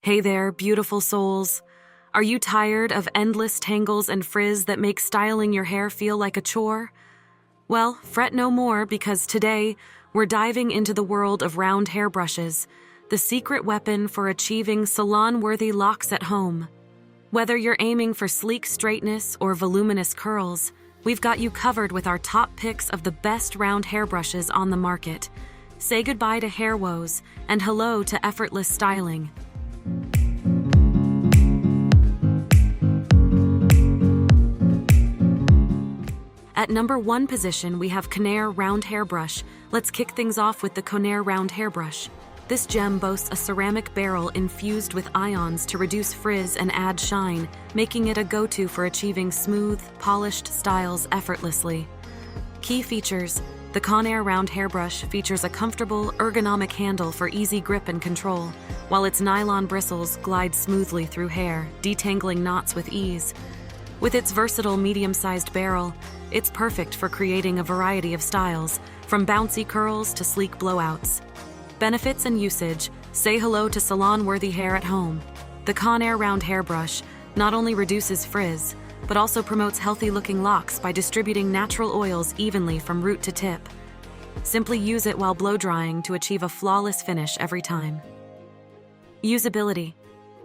Hey there, beautiful souls. Are you tired of endless tangles and frizz that make styling your hair feel like a chore? Well, fret no more because today we're diving into the world of round hairbrushes, the secret weapon for achieving salon-worthy locks at home. Whether you're aiming for sleek straightness or voluminous curls, we've got you covered with our top picks of the best round hairbrushes on the market. Say goodbye to hair woes and hello to effortless styling. At number 1 position, we have Conair Round Hairbrush. Let's kick things off with the Conair Round Hairbrush. This gem boasts a ceramic barrel infused with ions to reduce frizz and add shine, making it a go-to for achieving smooth, polished styles effortlessly. Key features: the Conair Round Hairbrush features a comfortable, ergonomic handle for easy grip and control, while its nylon bristles glide smoothly through hair, detangling knots with ease. With its versatile medium-sized barrel, it's perfect for creating a variety of styles, from bouncy curls to sleek blowouts. Benefits and usage: say hello to salon-worthy hair at home. The Conair Round Hairbrush not only reduces frizz, but also promotes healthy-looking locks by distributing natural oils evenly from root to tip. Simply use it while blow-drying to achieve a flawless finish every time. Usability: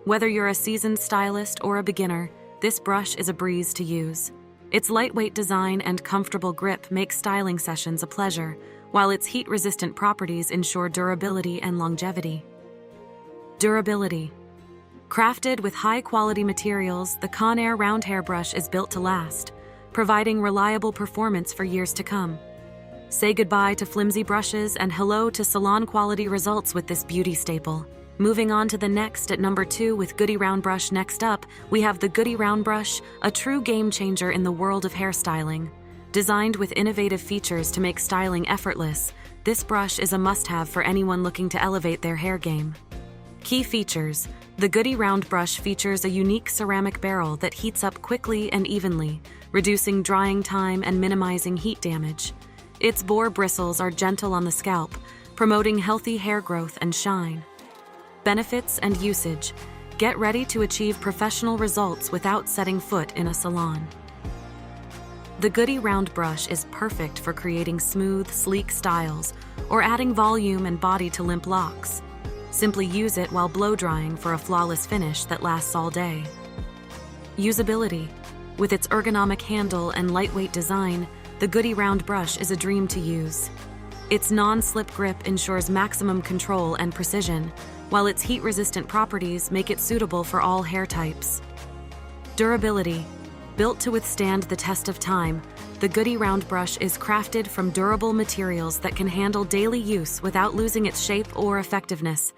whether you're a seasoned stylist or a beginner, this brush is a breeze to use. Its lightweight design and comfortable grip make styling sessions a pleasure, while its heat-resistant properties ensure durability and longevity. Durability: crafted with high-quality materials, the Conair Round Hairbrush is built to last, providing reliable performance for years to come. Say goodbye to flimsy brushes and hello to salon-quality results with this beauty staple. Moving on to the next at number 2 with Goody Round Brush. Next up, we have the Goody Round Brush, a true game-changer in the world of hairstyling. Designed with innovative features to make styling effortless, this brush is a must-have for anyone looking to elevate their hair game. Key features: the Goody Round Brush features a unique ceramic barrel that heats up quickly and evenly, reducing drying time and minimizing heat damage. Its boar bristles are gentle on the scalp, promoting healthy hair growth and shine. Benefits and usage: get ready to achieve professional results without setting foot in a salon. The Goody Round Brush is perfect for creating smooth, sleek styles or adding volume and body to limp locks. Simply use it while blow-drying for a flawless finish that lasts all day. Usability: with its ergonomic handle and lightweight design, the Goody Round Brush is a dream to use. Its non-slip grip ensures maximum control and precision, while its heat-resistant properties make it suitable for all hair types. Durability: built to withstand the test of time, the Goody Round Brush is crafted from durable materials that can handle daily use without losing its shape or effectiveness.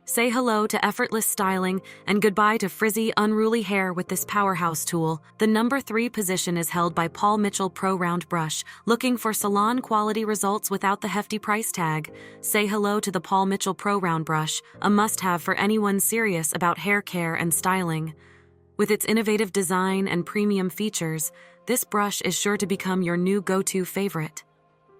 Say hello to effortless styling and goodbye to frizzy, unruly hair with this powerhouse tool. The number 3 position is held by Paul Mitchell Pro Round Brush. Looking for salon-quality results without the hefty price tag? Say hello to the Paul Mitchell Pro Round Brush, a must-have for anyone serious about hair care and styling. With its innovative design and premium features, this brush is sure to become your new go-to favorite.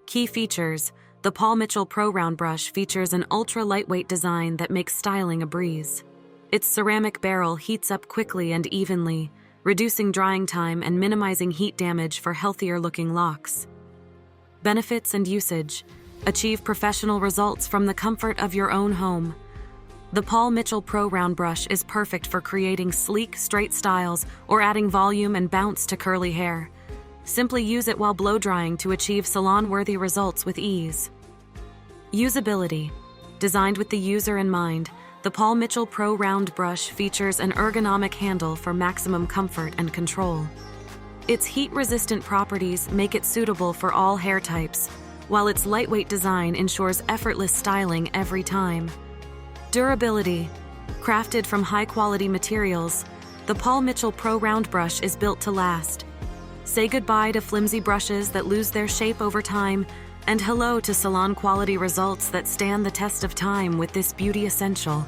Key features: the Paul Mitchell Pro Round Brush features an ultra-lightweight design that makes styling a breeze. Its ceramic barrel heats up quickly and evenly, reducing drying time and minimizing heat damage for healthier-looking locks. Benefits and usage: achieve professional results from the comfort of your own home. The Paul Mitchell Pro Round Brush is perfect for creating sleek, straight styles or adding volume and bounce to curly hair. Simply use it while blow-drying to achieve salon-worthy results with ease. Usability: designed with the user in mind, the Paul Mitchell Pro Round Brush features an ergonomic handle for maximum comfort and control. Its heat-resistant properties make it suitable for all hair types, while its lightweight design ensures effortless styling every time. Durability: crafted from high-quality materials, the Paul Mitchell Pro Round Brush is built to last. Say goodbye to flimsy brushes that lose their shape over time, and hello to salon-quality results that stand the test of time with this beauty essential.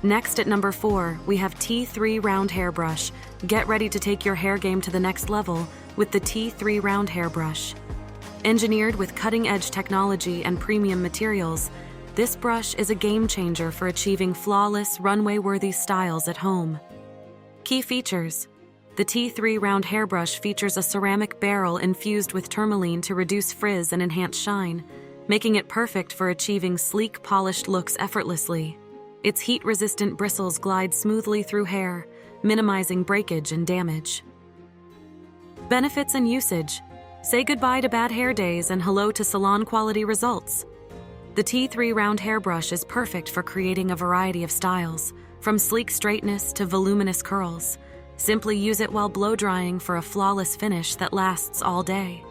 Next at number 4, we have T3 Round Hairbrush. Get ready to take your hair game to the next level with the T3 Round Hairbrush. Engineered with cutting-edge technology and premium materials, This brush is a game changer for achieving flawless, runway-worthy styles at home. Key features. The T3 round hairbrush features a ceramic barrel infused with tourmaline to reduce frizz and enhance shine, making it perfect for achieving sleek, polished looks effortlessly. Its heat-resistant bristles glide smoothly through hair, minimizing breakage and damage. Benefits and usage. Say goodbye to bad hair days and hello to salon-quality results. The T3 round hairbrush is perfect for creating a variety of styles, from sleek straightness to voluminous curls. Simply use it while blow-drying for a flawless finish that lasts all day.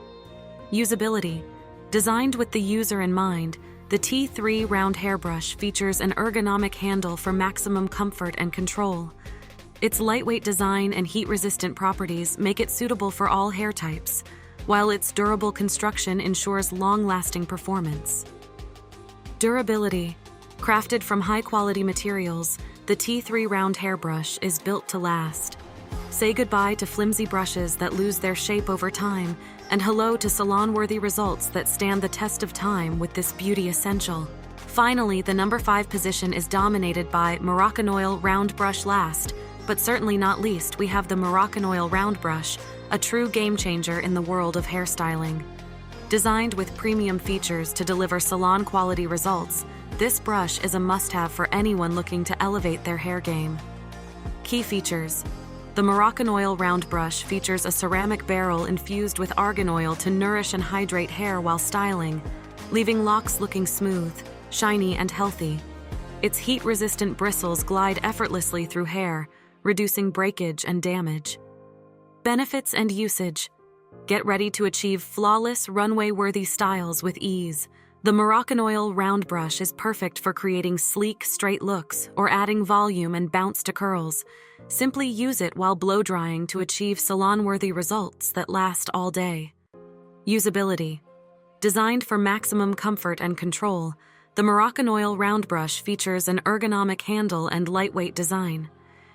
Usability. Designed with the user in mind, the T3 round hairbrush features an ergonomic handle for maximum comfort and control. Its lightweight design and heat-resistant properties make it suitable for all hair types, while its durable construction ensures long-lasting performance. Durability. Crafted from high-quality materials, the T3 round hairbrush is built to last. Say goodbye to flimsy brushes that lose their shape over time, and hello to salon-worthy results that stand the test of time with this beauty essential. Finally, the number 5 position is dominated by Moroccanoil round brush. Last, but certainly not least, we have the Moroccanoil round brush, a true game changer in the world of hairstyling. Designed with premium features to deliver salon-quality results, this brush is a must-have for anyone looking to elevate their hair game. Key features. The Moroccanoil round brush features a ceramic barrel infused with argan oil to nourish and hydrate hair while styling, leaving locks looking smooth, shiny, and healthy. Its heat-resistant bristles glide effortlessly through hair, reducing breakage and damage. Benefits and usage. Get ready to achieve flawless, runway-worthy styles with ease. The Moroccanoil round brush is perfect for creating sleek, straight looks or adding volume and bounce to curls. Simply use it while blow-drying to achieve salon-worthy results that last all day. Usability. Designed for maximum comfort and control, the Moroccanoil round brush features an ergonomic handle and lightweight design.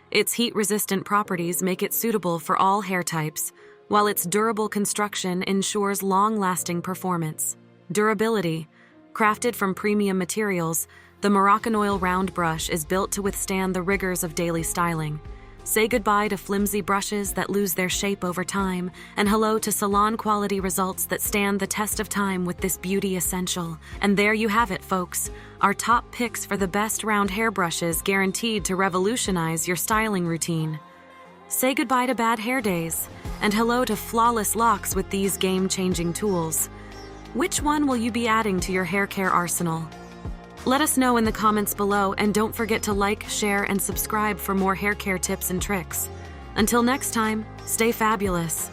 Its heat-resistant properties make it suitable for all hair types, while its durable construction ensures long-lasting performance. Durability. Crafted from premium materials, the Moroccanoil round brush is built to withstand the rigors of daily styling. Say goodbye to flimsy brushes that lose their shape over time, and hello to salon-quality results that stand the test of time with this beauty essential. And there you have it, folks. Our top picks for the best round hairbrushes guaranteed to revolutionize your styling routine. Say goodbye to bad hair days, and hello to flawless locks with these game-changing tools. Which one will you be adding to your hair care arsenal? Let us know in the comments below, and don't forget to like, share, and subscribe for more hair care tips and tricks. Until next time, stay fabulous.